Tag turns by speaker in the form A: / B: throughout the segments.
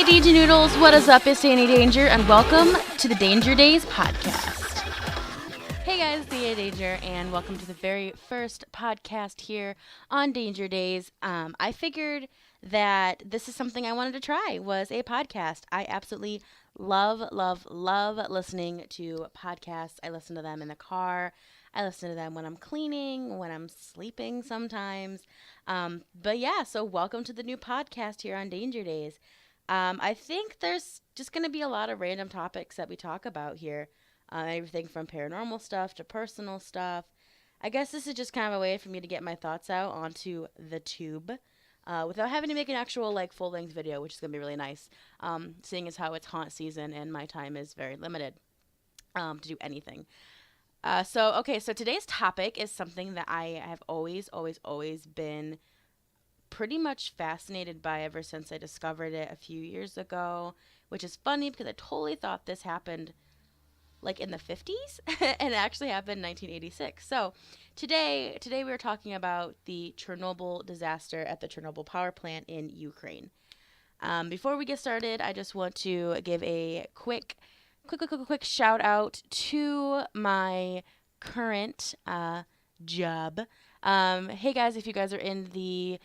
A: Danger Noodles, what is up? It's Danny Danger, and welcome to the Danger Days podcast. Hey guys, it's Danny Danger, and welcome to the very first podcast here on Danger Days. I figured that this is something I wanted to try, was a podcast. I absolutely love listening to podcasts. I listen to them in the car. I listen to them when I'm cleaning, when I'm sleeping sometimes. But yeah, so welcome to the new podcast here on Danger Days. I think there's just going to be a lot of random topics that we talk about here. Everything from paranormal stuff to personal stuff. I guess this is just kind of a way for me to get my thoughts out onto the tube without having to make an actual full-length video, which is going to be really nice, seeing as how it's haunt season and my time is very limited to do anything. So today's topic is something that I have always been pretty much fascinated by ever since I discovered it a few years ago, which is funny because I totally thought this happened in the 50s and it actually happened in 1986. So today we are talking about the Chernobyl disaster at the Chernobyl power plant in Ukraine. Before we get started, I just want to give a quick shout out to my current job. Hey guys, if you guys are in the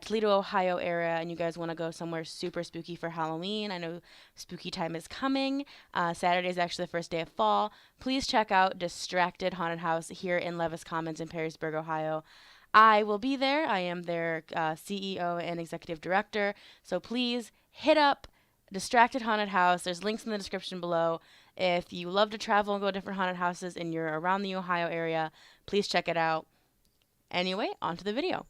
A: Toledo, Ohio area and you guys want to go somewhere super spooky for Halloween, I know spooky time is coming. Saturday is actually the first day of fall. Please check out Distracted Haunted House here in Levis Commons in Perrysburg, Ohio. I will be there. I am their CEO and executive director. So please hit up Distracted Haunted House. There's links in the description below. If you love to travel and go to different haunted houses and you're around the Ohio area, please check it out. Anyway, on to the video.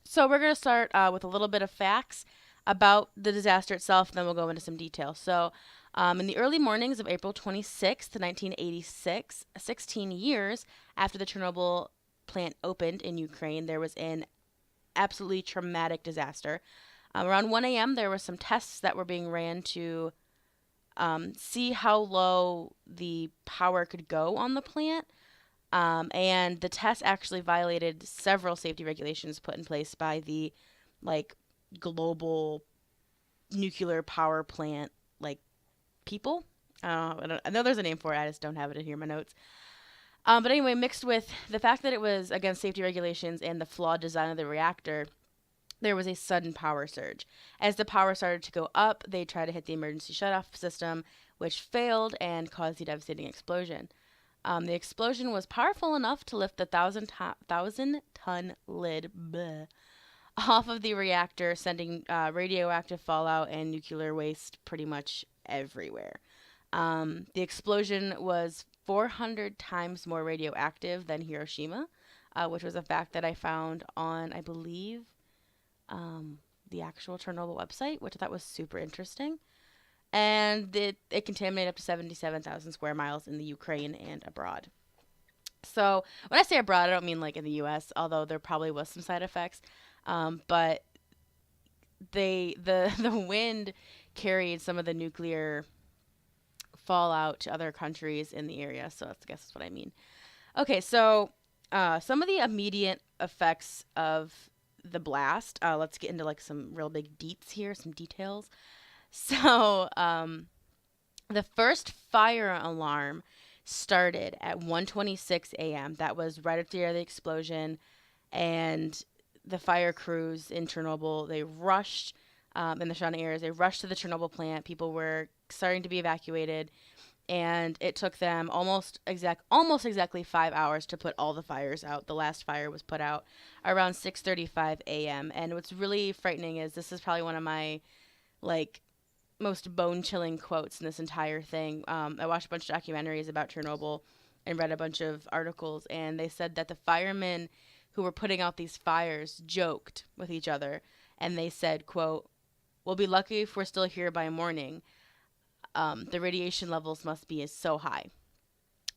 A: So we're going to start with a little bit of facts about the disaster itself, and then we'll go into some details. So in the early mornings of April 26th, 1986, 16 years after the Chernobyl plant opened in Ukraine, there was an absolutely traumatic disaster. Around 1 a.m., there were some tests that were being ran to see how low the power could go on the plant. And the test actually violated several safety regulations put in place by the, global nuclear power plant, people. I know there's a name for it. I just don't have it in here in my notes. But anyway, mixed with the fact that it was against safety regulations and the flawed design of the reactor, there was a sudden power surge. As the power started to go up, they tried to hit the emergency shutoff system, which failed and caused the devastating explosion. The explosion was powerful enough to lift the 1,000-ton lid off of the reactor, sending radioactive fallout and nuclear waste pretty much everywhere. The explosion was 400 times more radioactive than Hiroshima, which was a fact that I found on, I believe, the actual Chernobyl website, which I thought was super interesting. And it contaminated up to 77,000 square miles in the Ukraine and abroad. So when I say abroad, I don't mean in the U.S., although there probably was some side effects. But the wind carried some of the nuclear fallout to other countries in the area. So I guess that's what I mean. Okay, so some of the immediate effects of the blast. Let's get into some real big deets here, some details. So, the first fire alarm started at 1:26 a.m. That was right after the explosion, and the fire crews in Chernobyl, they rushed, in the surrounding areas, they rushed to the Chernobyl plant. People were starting to be evacuated, and it took them almost exactly 5 hours to put all the fires out. The last fire was put out around 6:35 a.m. And what's really frightening is this is probably one of my, most bone-chilling quotes in this entire thing. I watched a bunch of documentaries about Chernobyl and read a bunch of articles, and they said that the firemen who were putting out these fires joked with each other, and they said, quote, "We'll be lucky if we're still here by morning. The radiation levels must be so high."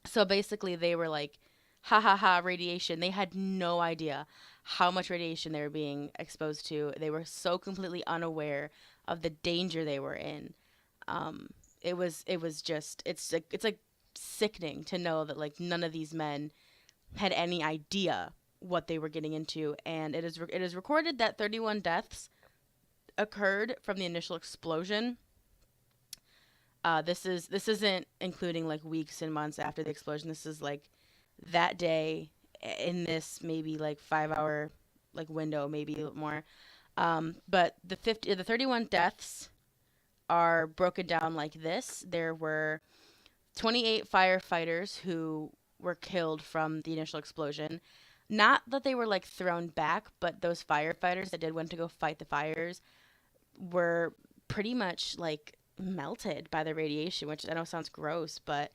A: So basically they were like, ha ha ha, radiation. They had no idea how much radiation they were being exposed to. They were so completely unaware of the danger they were in. It was just, it's sickening to know that none of these men had any idea what they were getting into. And it is recorded that 31 deaths occurred from the initial explosion. This isn't including like weeks and months after the explosion. This is like that day in this maybe like 5 hour like window, maybe a little more. But the 31 deaths are broken down like this. There were 28 firefighters who were killed from the initial explosion. Not that they were like thrown back, but those firefighters that did went to go fight the fires were pretty much like melted by the radiation, which I know sounds gross, but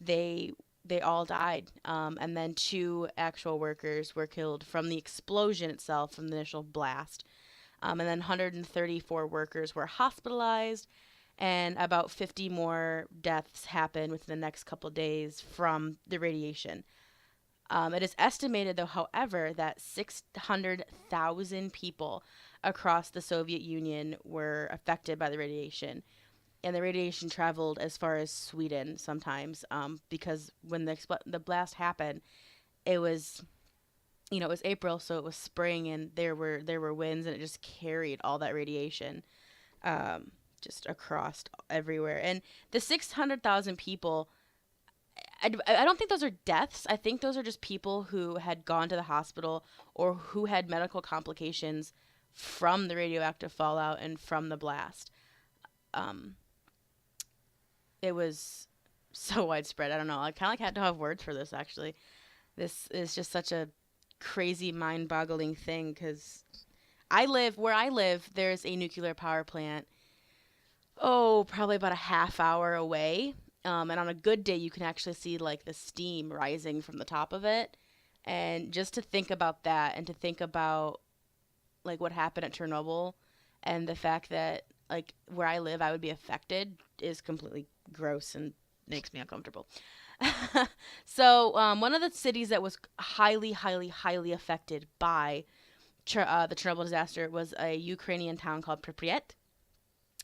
A: they they all died. And then two actual workers were killed from the explosion itself, from the initial blast. And then 134 workers were hospitalized, and about 50 more deaths happened within the next couple of days from the radiation. It is estimated, though, however, that 600,000 people across the Soviet Union were affected by the radiation. And the radiation traveled as far as Sweden sometimes, because when the blast happened, it was, it was April, so it was spring, and there were winds, and it just carried all that radiation, just across everywhere. And the 600,000 people, I don't think those are deaths. I think those are just people who had gone to the hospital or who had medical complications from the radioactive fallout and from the blast. It was so widespread. I don't know. I kind of like had to have words for this, actually. This is just such a crazy, mind-boggling thing, because where I live, there's a nuclear power plant, probably about a half hour away. And on a good day, you can actually see like the steam rising from the top of it. And just to think about that, and to think about like what happened at Chernobyl, and the fact that like where I live, I would be affected, is completely gross and makes me uncomfortable. So one of the cities that was highly, highly, highly affected by the Chernobyl disaster was a Ukrainian town called Pripyat.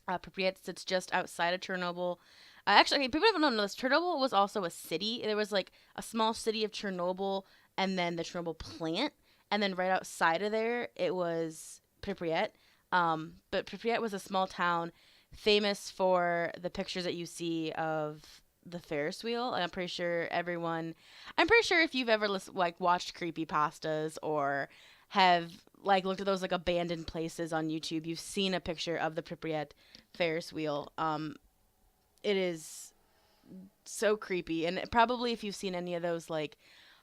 A: Pripyat sits just outside of Chernobyl. Actually, okay, people don't know this. Chernobyl was also a city. There was like a small city of Chernobyl, and then the Chernobyl plant, and then right outside of there, it was Pripyat. But Pripyat was a small town, famous for the pictures that you see of the Ferris wheel. I'm pretty sure if you've ever watched creepypastas or have like looked at those like abandoned places on YouTube, you've seen a picture of the Pripyat Ferris wheel. It is so creepy, and probably if you've seen any of those like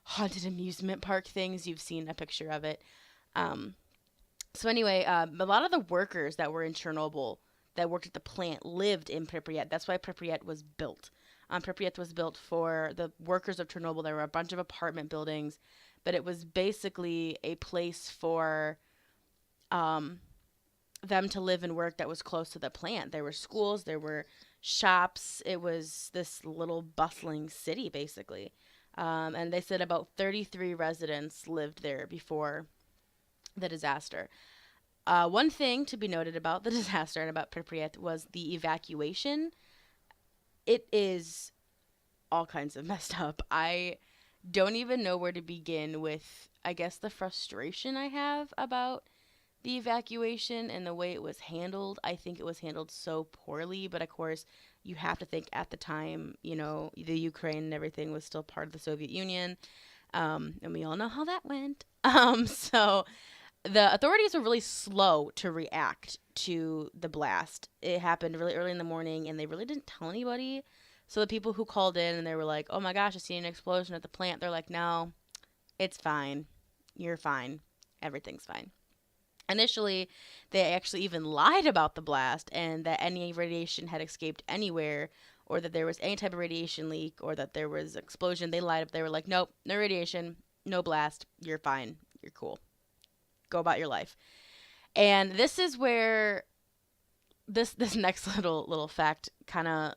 A: haunted amusement park things, you've seen a picture of it. So anyway, a lot of the workers that were in Chernobyl that worked at the plant lived in Pripyat. That's why Pripyat was built. Pripyat was built for the workers of Chernobyl. There were a bunch of apartment buildings, but it was basically a place for them to live and work that was close to the plant. There were schools, there were shops. It was this little bustling city, basically. And they said about 33 residents lived there before the disaster. One thing to be noted about the disaster and about Pripyat was the evacuation. It is all kinds of messed up. I don't even know where to begin with, I guess, the frustration I have about the evacuation and the way it was handled. I think it was handled so poorly, but of course, you have to think at the time, the Ukraine and everything was still part of the Soviet Union, and we all know how that went. So the authorities were really slow to react to the blast. It happened really early in the morning, and they really didn't tell anybody. So the people who called in and they were like, "Oh my gosh, I seen an explosion at the plant," they're like, "No, it's fine. You're fine. Everything's fine." Initially, they actually even lied about the blast and that any radiation had escaped anywhere, or that there was any type of radiation leak, or that there was explosion. They lied. They were like, "Nope, no radiation, no blast. You're fine. You're cool. Go about your life." And this is where this next little fact kind of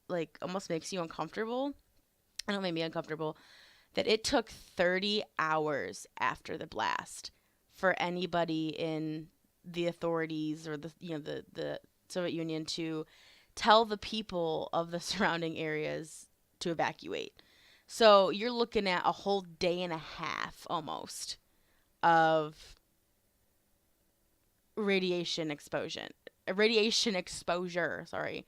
A: like almost makes you uncomfortable. I don't make me uncomfortable. That it took 30 hours after the blast for anybody in the authorities or the Soviet Union to tell the people of the surrounding areas to evacuate. So you're looking at a whole day and a half almost of radiation exposure, sorry,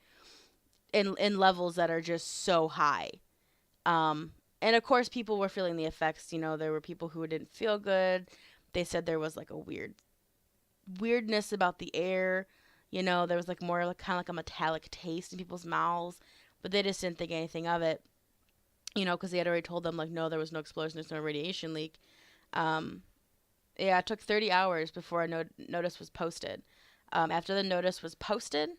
A: in levels that are just so high. And of course, people were feeling the effects. There were people who didn't feel good. They said there was like a weirdness about the air. There was like more like kind of like a metallic taste in people's mouths, but they just didn't think anything of it. Because they had already told them like, no, there was no explosion, there's no radiation leak. Yeah, it took 30 hours before a notice was posted. After the notice was posted,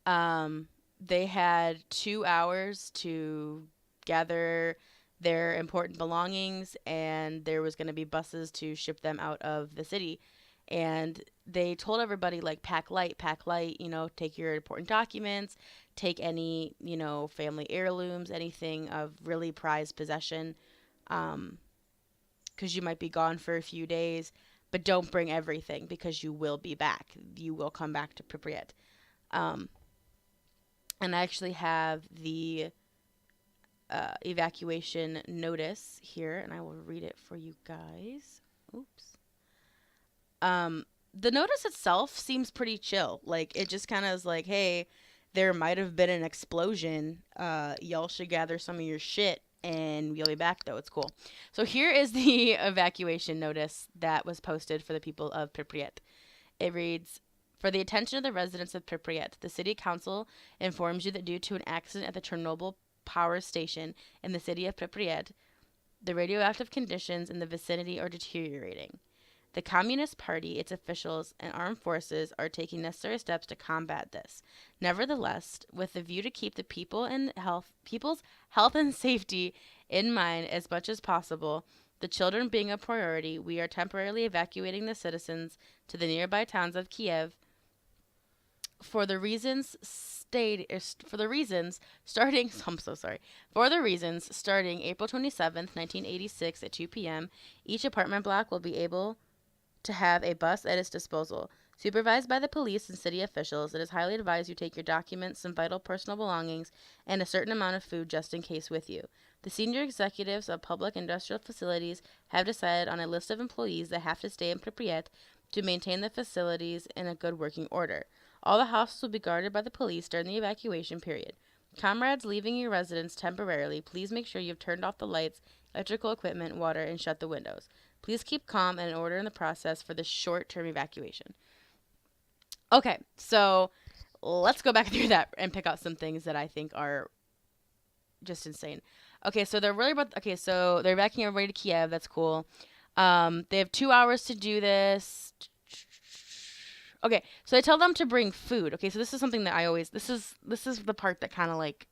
A: they had 2 hours to gather their important belongings, and there was going to be buses to ship them out of the city. And they told everybody, like, pack light, take your important documents, take any, family heirlooms, anything of really prized possession, because you might be gone for a few days, but don't bring everything because you will be back. You will come back to Pripyat. And I actually have the evacuation notice here, and I will read it for you guys. Oops. The notice itself seems pretty chill. Like, it just kind of is like, hey, there might have been an explosion. Y'all should gather some of your shit, and you'll be back, though. It's cool. So here is the evacuation notice that was posted for the people of Pripyat. It reads, for the attention of the residents of Pripyat, the city council informs you that due to an accident at the Chernobyl power station in the city of Pripyat, the radioactive conditions in the vicinity are deteriorating. The Communist Party, its officials, and armed forces are taking necessary steps to combat this. Nevertheless, with the view to keep the people's health and safety in mind as much as possible, the children being a priority, we are temporarily evacuating the citizens to the nearby towns of Kiev for the reasons starting April 27th, 1986 at 2 p.m. Each apartment block will be able to have a bus at its disposal. Supervised by the police and city officials, it is highly advised you take your documents, some vital personal belongings, and a certain amount of food just in case with you. The senior executives of public industrial facilities have decided on a list of employees that have to stay in Pripyat to maintain the facilities in a good working order. All the houses will be guarded by the police during the evacuation period. Comrades leaving your residence temporarily, please make sure you've turned off the lights, electrical equipment, water, and shut the windows. Please keep calm and in order in the process for this short-term evacuation. Okay, so let's go back through that and pick out some things that I think are just insane. Okay, so they're evacuating everybody to Kiev. That's cool. They have 2 hours to do this. Okay, so I tell them to bring food. Okay, so this is something that this is the part that kind of like,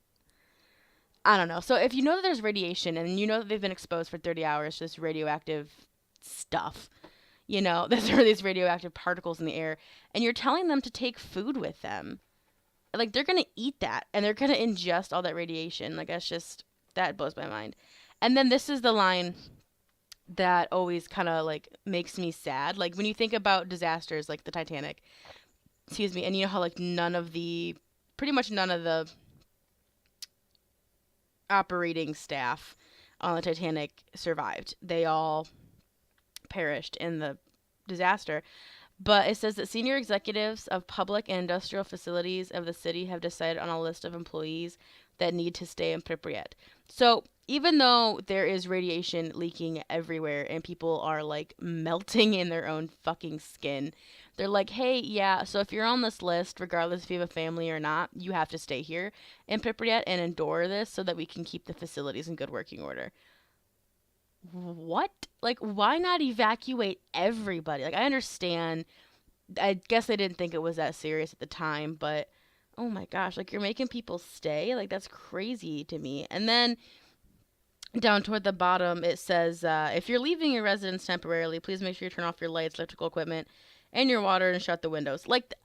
A: I don't know. So if you know that there's radiation and you know that they've been exposed for 30 hours to this radioactive stuff, there's these radioactive particles in the air, and you're telling them to take food with them, like, they're going to eat that, and they're going to ingest all that radiation. Like, that blows my mind. And then this is the line that always kind of, like, makes me sad. Like, when you think about disasters like the Titanic, and you know how, like, pretty much none of the operating staff on the Titanic survived. They all perished in the disaster. But it says that senior executives of public and industrial facilities of the city have decided on a list of employees that need to stay in Pripyat. So even though there is radiation leaking everywhere and people are like melting in their own fucking skin, they're like, hey, yeah, so if you're on this list, regardless if you have a family or not, you have to stay here in Pripyat and endure this so that we can keep the facilities in good working order. What? Like, why not evacuate everybody? Like, I understand. I guess they didn't think it was that serious at the time, but oh my gosh, like, you're making people stay? Like, that's crazy to me. And then down toward the bottom, it says, if you're leaving your residence temporarily, please make sure you turn off your lights, electrical equipment, and your water and shut the windows. Like,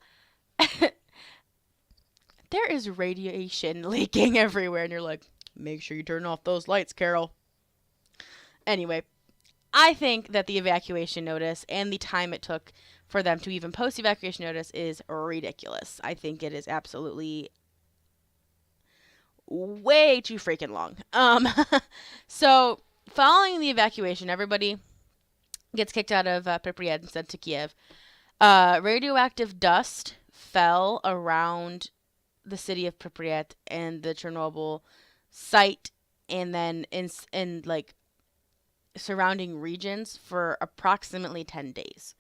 A: there is radiation leaking everywhere, and you're like, make sure you turn off those lights, Carol. Anyway, I think that the evacuation notice and the time it took for them to even post the evacuation notice is ridiculous. I think it is absolutely way too freaking long. So, following the evacuation, everybody gets kicked out of Pripyat and sent to Kiev. Radioactive dust fell around the city of Pripyat and the Chernobyl site, and then in like surrounding regions for approximately 10 days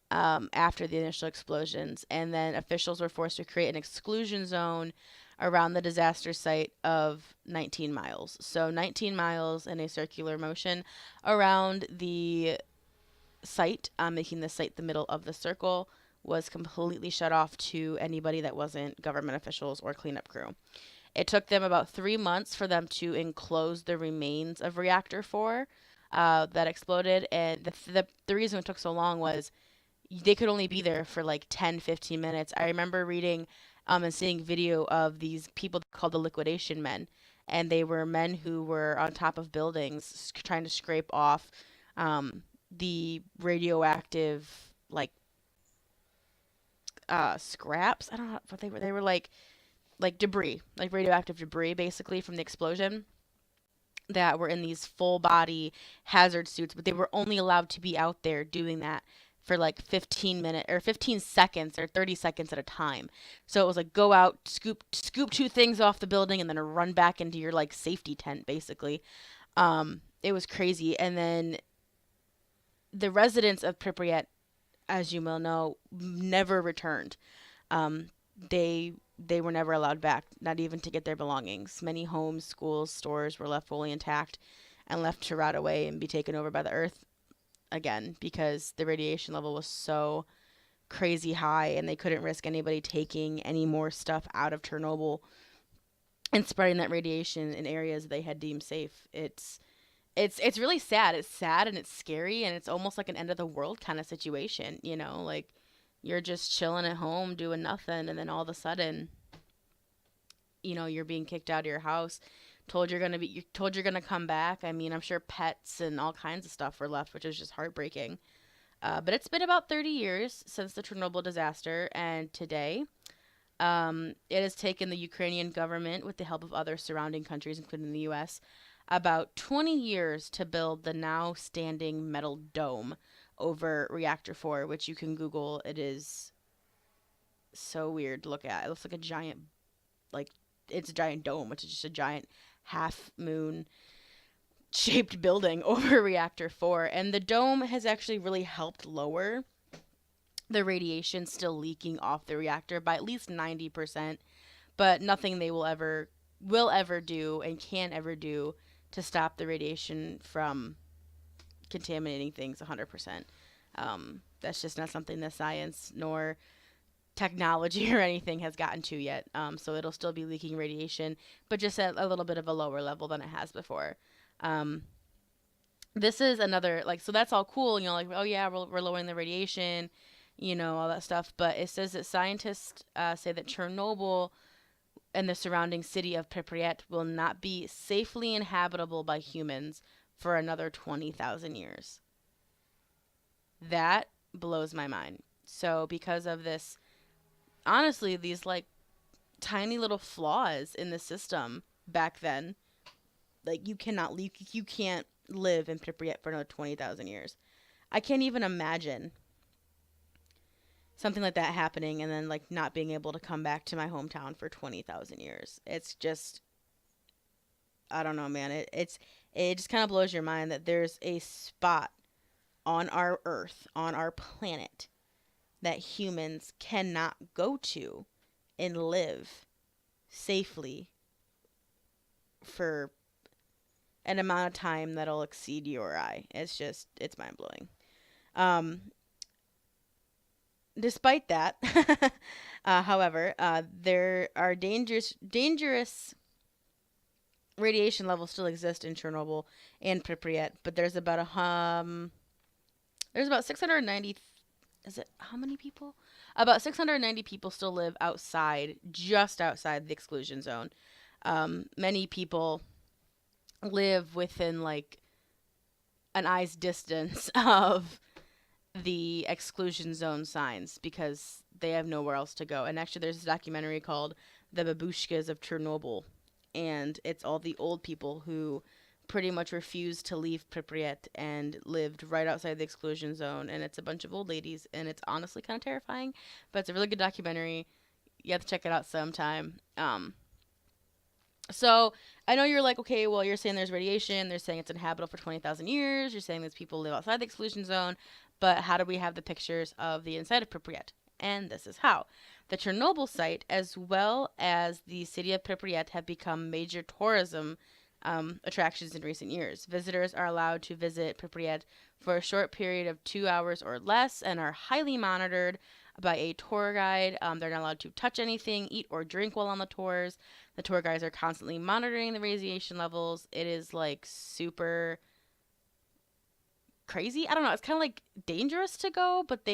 A: after the initial explosions. And then officials were forced to create an exclusion zone around the disaster site of 19 miles. So 19 miles in a circular motion around the site, making the site the middle of the circle, was completely shut off to anybody that wasn't government officials or cleanup crew. It took them about 3 months for them to enclose the remains of Reactor 4 that exploded. And the reason it took so long was they could only be there for like 10, 15 minutes. I remember reading and seeing video of these people called the liquidation men. And they were men who were on top of buildings trying to scrape off the radioactive, like, scraps. I don't know what they were. They were like debris, like radioactive debris, basically from the explosion, that were in these full body hazard suits, but they were only allowed to be out there doing that for like 15 minutes or 15 seconds or 30 seconds at a time. So it was like go out, scoop two things off the building and then run back into your like safety tent basically. It was crazy. And then the residents of Pripyat, as you will know, never returned. They were never allowed back, not even to get their belongings. Many homes, schools, stores were left fully intact and left to rot away and be taken over by the earth again because the radiation level was so crazy high and they couldn't risk anybody taking any more stuff out of Chernobyl and spreading that radiation in areas they had deemed safe. It's really sad. It's sad and it's scary and it's almost like an end of the world kind of situation, you know, like you're just chilling at home doing nothing and then all of a sudden, you know, you're being kicked out of your house, you're told you're going to come back. I mean, I'm sure pets and all kinds of stuff were left, which is just heartbreaking. But it's been about 30 years since the Chernobyl disaster, and today it has taken the Ukrainian government, with the help of other surrounding countries, including the U.S., about 20 years to build the now standing metal dome over Reactor 4, which you can Google. It is so weird to look at. It looks like a giant, like, it's a giant dome, which is just a giant half moon shaped building over Reactor 4. And the dome has actually really helped lower the radiation still leaking off the reactor by at least 90%, but nothing they will ever do and can ever do to stop the radiation from contaminating things 100%. That's just not something that science nor technology or anything has gotten to yet. So it'll still be leaking radiation, but just at a little bit of a lower level than it has before. This is another, like, so that's all cool, you know, like, oh yeah, we're lowering the radiation, you know, all that stuff. But it says that scientists say that Chernobyl and the surrounding city of Pripyat will not be safely inhabitable by humans for another 20,000 years. That blows my mind. So because of this, honestly, these like tiny little flaws in the system back then, like you can't live in Pripyat for another 20,000 years. I can't even imagine something like that happening and then like not being able to come back to my hometown for 20,000 years. It's just, I don't know, man. It just kind of blows your mind that there's a spot on our earth, on our planet, that humans cannot go to and live safely for an amount of time that'll exceed you or I. It's mind blowing. Despite that, however, there are dangerous radiation levels still exist in Chernobyl and Pripyat, but there's about 690. Is it how many people? About 690 people still live just outside the exclusion zone. Many people live within like an eye's distance of the exclusion zone signs because they have nowhere else to go. And actually, there's a documentary called The Babushkas of Chernobyl, and it's all the old people who pretty much refused to leave Pripyat and lived right outside the exclusion zone. And it's a bunch of old ladies, and it's honestly kind of terrifying, but it's a really good documentary. You have to check it out sometime. So I know you're like, okay, well, you're saying there's radiation. They're saying it's inhabitable for 20,000 years. You're saying these people live outside the exclusion zone. But how do we have the pictures of the inside of Pripyat? And this is how. The Chernobyl site, as well as the city of Pripyat, have become major tourism attractions in recent years. Visitors are allowed to visit Pripyat for a short period of 2 hours or less and are highly monitored by a tour guide. They're not allowed to touch anything, eat, or drink while on the tours. The tour guides are constantly monitoring the radiation levels. It is like super crazy. I don't know. It's kind of like dangerous to go, but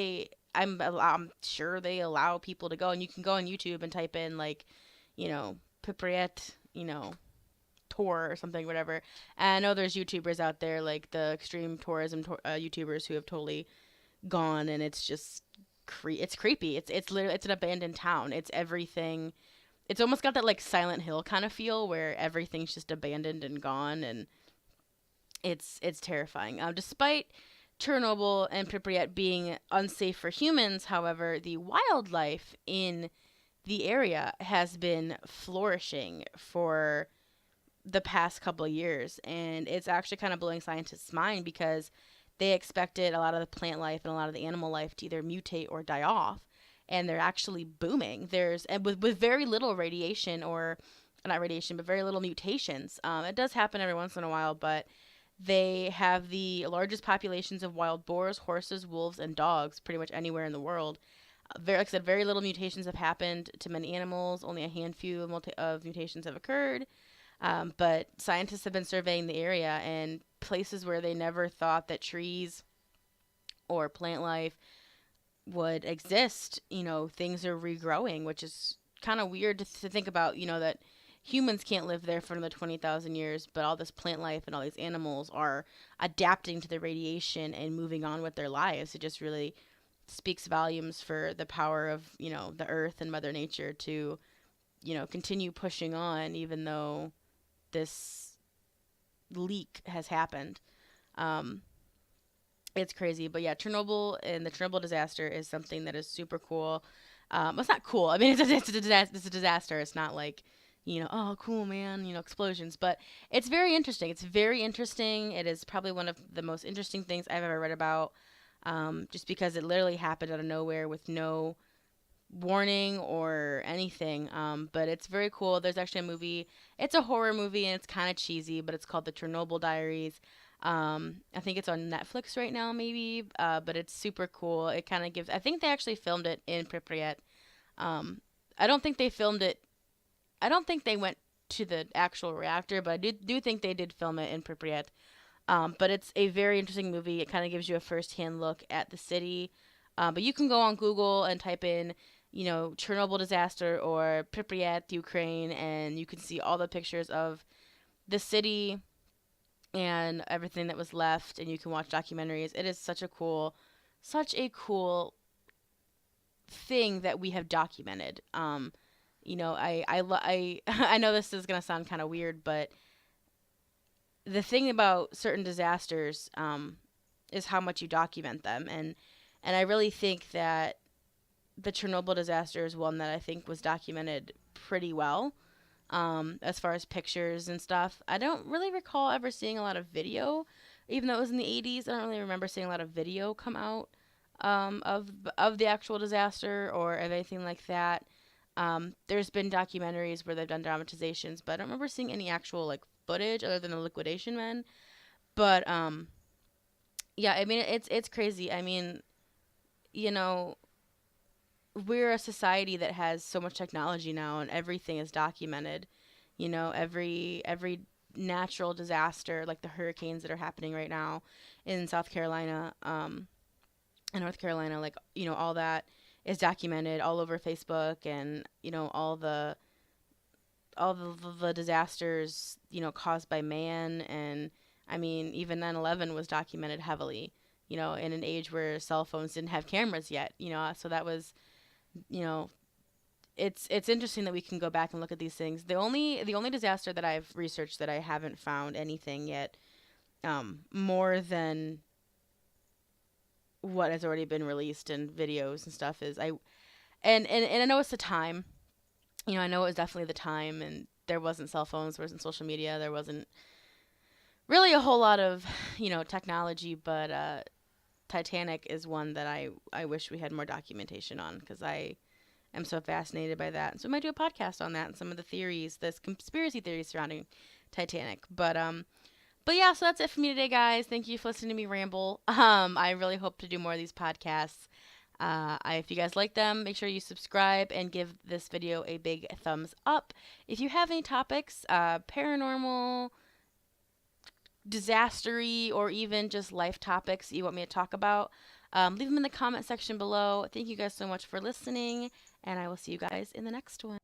A: I'm sure they allow people to go, and you can go on YouTube and type in like, Pripyat, tour or something, whatever. And I know there's YouTubers out there like the extreme tourism YouTubers who have totally gone, and it's just it's creepy. It's literally, it's an abandoned town. It's everything. It's almost got that like Silent Hill kind of feel where everything's just abandoned and gone, and it's terrifying. Despite Chernobyl and Pripyat being unsafe for humans, however, the wildlife in the area has been flourishing for the past couple of years, and it's actually kind of blowing scientists' mind because they expected a lot of the plant life and a lot of the animal life to either mutate or die off, and they're actually booming. And with very little radiation, or not radiation, but very little mutations. It does happen every once in a while, but they have the largest populations of wild boars, horses, wolves, and dogs pretty much anywhere in the world. Like I said, very little mutations have happened to many animals. Only a handful of mutations have occurred. But scientists have been surveying the area, and places where they never thought that trees or plant life would exist, things are regrowing, which is kind of weird to think about, that humans can't live there for another 20,000 years, but all this plant life and all these animals are adapting to the radiation and moving on with their lives. It just really speaks volumes for the power of, the earth and Mother Nature to, continue pushing on, even though this leak has happened. It's crazy. But yeah, Chernobyl and the Chernobyl disaster is something that is super cool. It's not cool. I mean, it's a disaster. It's not like, oh, cool, man, explosions. But it's very interesting. It's very interesting. It is probably one of the most interesting things I've ever read about, just because it literally happened out of nowhere with no warning or anything. But it's very cool. There's actually a movie. It's a horror movie, and it's kind of cheesy, but it's called The Chernobyl Diaries. I think it's on Netflix right now, maybe, but it's super cool. It kind of gives, I think they actually filmed it in Pripyat. I don't think they filmed it, I don't think they went to the actual reactor, but I do think they did film it in Pripyat. But it's a very interesting movie. It kind of gives you a first-hand look at the city. But you can go on Google and type in, Chernobyl disaster or Pripyat, Ukraine, and you can see all the pictures of the city and everything that was left, and you can watch documentaries. It is such a cool thing that we have documented. I know this is gonna sound kind of weird, but the thing about certain disasters is how much you document them, and I really think that the Chernobyl disaster is one that I think was documented pretty well. As far as pictures and stuff, I don't really recall ever seeing a lot of video, even though it was in the 80s. I don't really remember seeing a lot of video come out of the actual disaster or of anything like that. There's been documentaries where they've done dramatizations, but I don't remember seeing any actual like footage other than the liquidation men. But yeah, I mean it's crazy. I mean, we're a society that has so much technology now, and everything is documented. Every natural disaster, like the hurricanes that are happening right now in South Carolina, and North Carolina, like, all that is documented all over Facebook, and, all the disasters, caused by man. And I mean, even 9/11 was documented heavily, in an age where cell phones didn't have cameras yet, so that was, it's interesting that we can go back and look at these things. The only disaster that I've researched that I haven't found anything yet, more than what has already been released in videos and stuff is and I know it's the time. I know it was definitely the time, and there wasn't cell phones, there wasn't social media, there wasn't really a whole lot of, technology, but Titanic is one that I wish we had more documentation on, because I am so fascinated by that. And so we might do a podcast on that and some of the theories, this conspiracy theories surrounding Titanic. But yeah, so that's it for me today, guys. Thank you for listening to me ramble. I really hope to do more of these podcasts. If you guys like them, make sure you subscribe and give this video a big thumbs up. If you have any topics, paranormal, disastery, or even just life topics that you want me to talk about, leave them in the comment section below. Thank you guys so much for listening, and I will see you guys in the next one.